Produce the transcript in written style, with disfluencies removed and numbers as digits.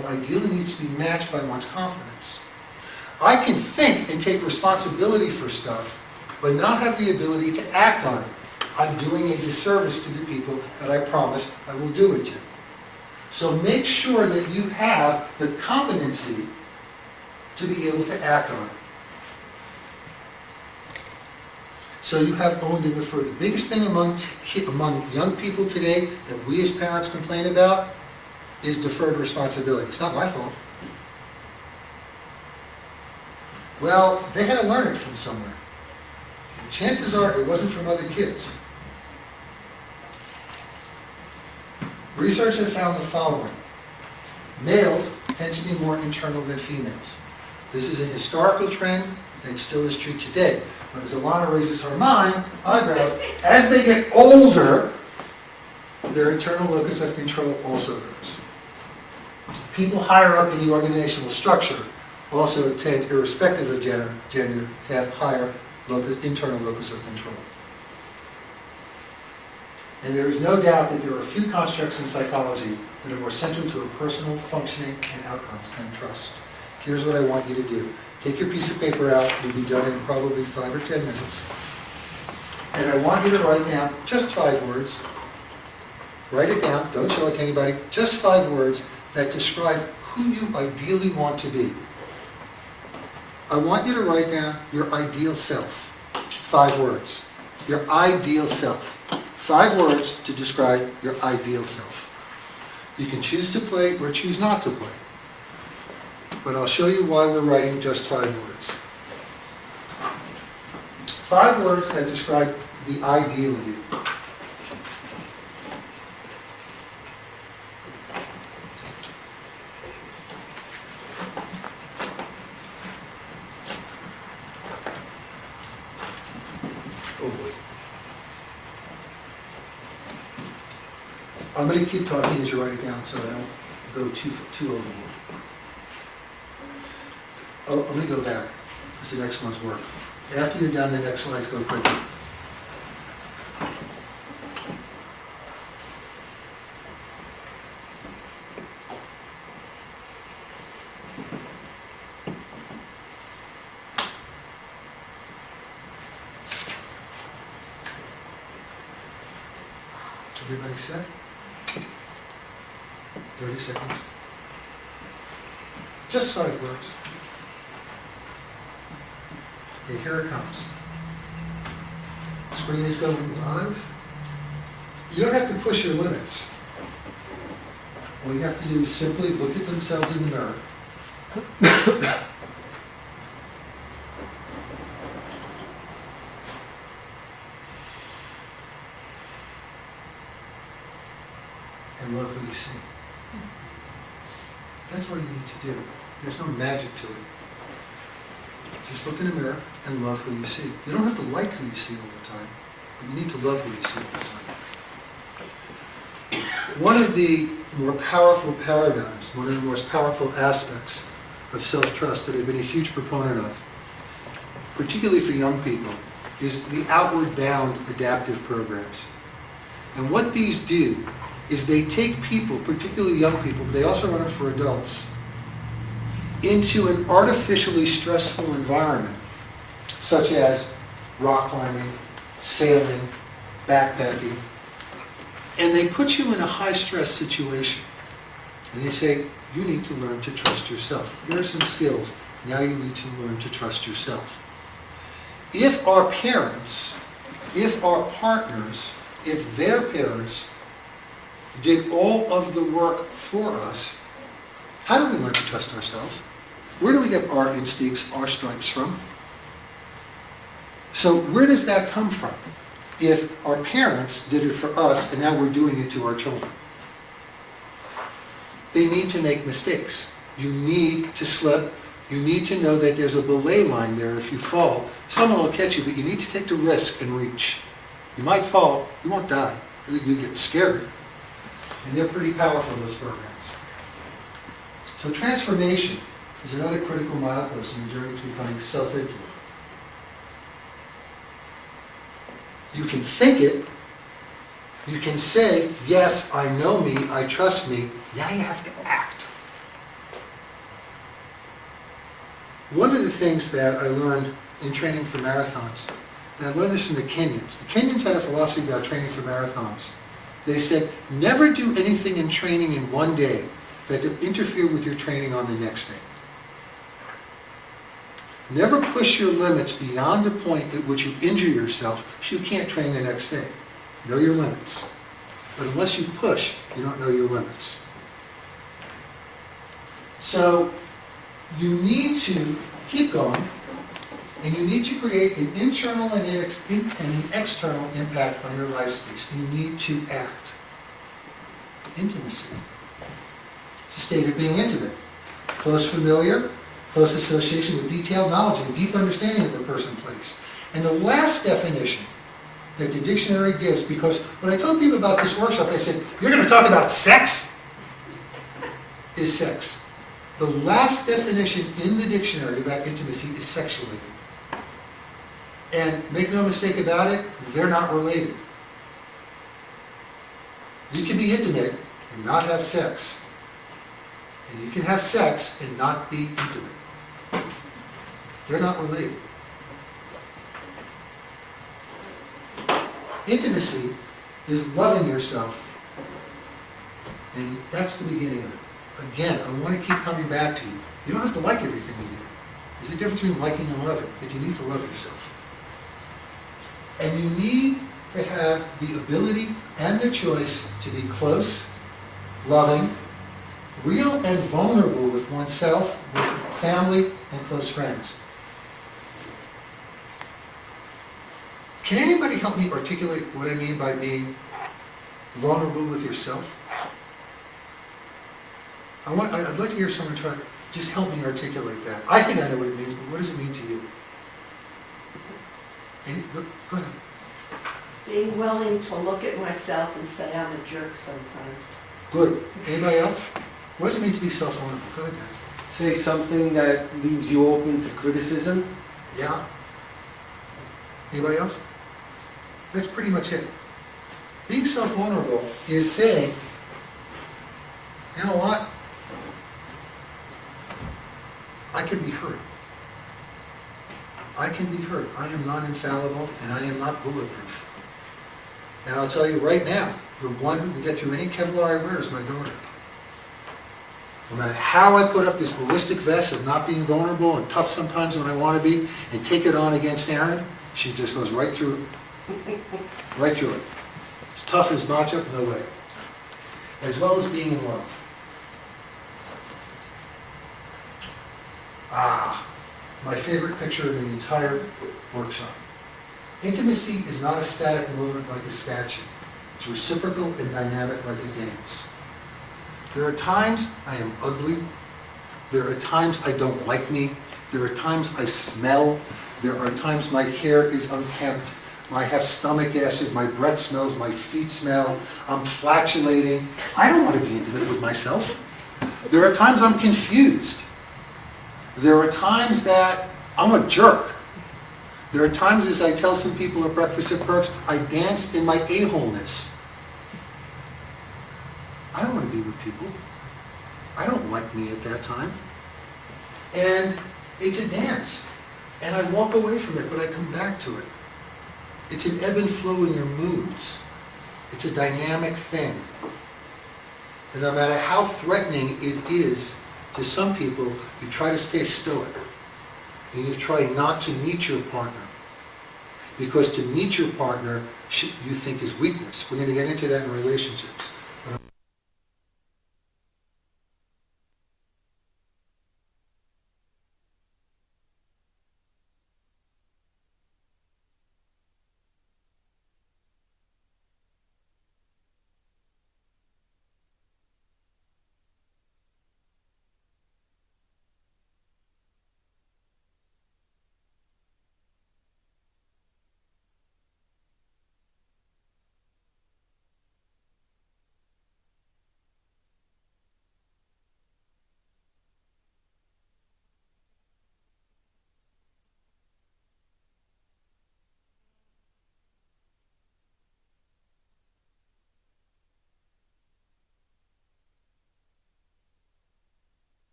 level ideally needs to be matched by one's confidence. I can think and take responsibility for stuff, but not have the ability to act on it. I'm doing a disservice to the people that I promise I will do it to. So make sure that you have the competency to be able to act on it. So you have owned and deferred. The biggest thing among young people today that we as parents complain about is deferred responsibility. It's not my fault. Well, they had to learn it from somewhere. Chances are it wasn't from other kids. Research has found the following. Males tend to be more internal than females. This is a historical trend that still is true today. But as Alana raises her eyebrows, as they get older, their internal locus of control also grows. People higher up in the organizational structure also tend, irrespective of gender, to have higher internal locus of control. And there is no doubt that there are a few constructs in psychology that are more central to a personal functioning and outcomes than trust. Here's what I want you to do. Take your piece of paper out. You'll be done in probably 5 or 10 minutes. And I want you to write down just 5 words. Write it down. Don't show it to anybody. Just 5 words that describe who you ideally want to be. I want you to write down your ideal self. 5 words. Your ideal self. 5 words to describe your ideal self. You can choose to play or choose not to play. But I'll show you why we're writing just 5 words. 5 words that describe the ideal you. Oh boy. I'm going to keep talking as you write it down so I don't go too overboard. Oh, let me go back. It's the next one's work. After you're done, the next slides go quickly. Everybody set? 30 seconds. Just 5 words. Okay, here it comes. Screen is going live. You don't have to push your limits. All you have to do is simply look at themselves in the mirror. And love who you see. That's all you need to do. There's no magic to it. Just look in the mirror and love who you see. You don't have to like who you see all the time, but you need to love who you see all the time. One of the more powerful paradigms, one of the most powerful aspects of self-trust that I've been a huge proponent of, particularly for young people, is the outward bound adaptive programs. And what these do is they take people, particularly young people, but they also run it for adults, into an artificially stressful environment, such as rock climbing, sailing, backpacking, and they put you in a high-stress situation. And they say, you need to learn to trust yourself. Here are some skills. Now you need to learn to trust yourself. If our parents, if our partners, if their parents did all of the work for us, how do we learn to trust ourselves? Where do we get our instincts, our stripes from? So where does that come from? If our parents did it for us and now we're doing it to our children. They need to make mistakes. You need to slip. You need to know that there's a belay line there. If you fall, someone will catch you, but you need to take the risk and reach. You might fall, you won't die. You get scared. And they're pretty powerful, those programs. So transformation is another critical milepost in the journey to becoming self-influent. You can think it. You can say, yes, I know me, I trust me. Now you have to act. One of the things that I learned in training for marathons, and I learned this from the Kenyans. The Kenyans had a philosophy about training for marathons. They said, never do anything in training in one day that will interfere with your training on the next day. Never push your limits beyond the point at which you injure yourself so you can't train the next day. Know your limits. But unless you push, you don't know your limits. So you need to keep going, and you need to create an internal and an external impact on your life space. You need to act. Intimacy. It's a state of being intimate. Close familiar, close association with detailed knowledge and deep understanding of a person, place. And the last definition that the dictionary gives, because when I told people about this workshop, they said, you're going to talk about sex? Is sex. The last definition in the dictionary about intimacy is sexuality. And make no mistake about it, they're not related. You can be intimate and not have sex. And you can have sex and not be intimate. They're not related. Intimacy is loving yourself. And that's the beginning of it. Again, I want to keep coming back to you. You don't have to like everything you do. There's a difference between liking and loving, but you need to love yourself. And you need to have the ability and the choice to be close, loving, real and vulnerable with oneself, with family, and close friends. Can anybody help me articulate what I mean by being vulnerable with yourself? I'd like to hear someone try to just help me articulate that. I think I know what it means, but what does it mean to you? Go ahead. Being willing to look at myself and say I'm a jerk sometimes. Good. Anybody else? What does it mean to be self-vulnerable? Go ahead, guys. Say something that leaves you open to criticism. Yeah? Anybody else? That's pretty much it. Being self-vulnerable is saying, you know what? I can be hurt. I can be hurt. I am not infallible, and I am not bulletproof. And I'll tell you right now, the one who can get through any Kevlar I wear is my daughter. No matter how I put up this ballistic vest of not being vulnerable and tough sometimes when I want to be, and take it on against Aaron, she just goes right through it. Right through it. As tough as matcha, no way. As well as being in love. My favorite picture in the entire workshop. Intimacy is not a static movement like a statue. It's reciprocal and dynamic like a dance. There are times I am ugly. There are times I don't like me. There are times I smell. There are times my hair is unkempt. I have stomach acid. My breath smells. My feet smell. I'm flatulating. I don't want to be intimate with myself. There are times I'm confused. There are times that I'm a jerk. There are times, as I tell some people at Breakfast at Perks, I dance in my a-holeness. I don't want to be with people. I don't like me at that time. And it's a dance. And I walk away from it, but I come back to it. It's an ebb and flow in your moods. It's a dynamic thing. And no matter how threatening it is to some people, you try to stay stoic. And you try not to meet your partner. Because to meet your partner, you think is weakness. We're going to get into that in relationships.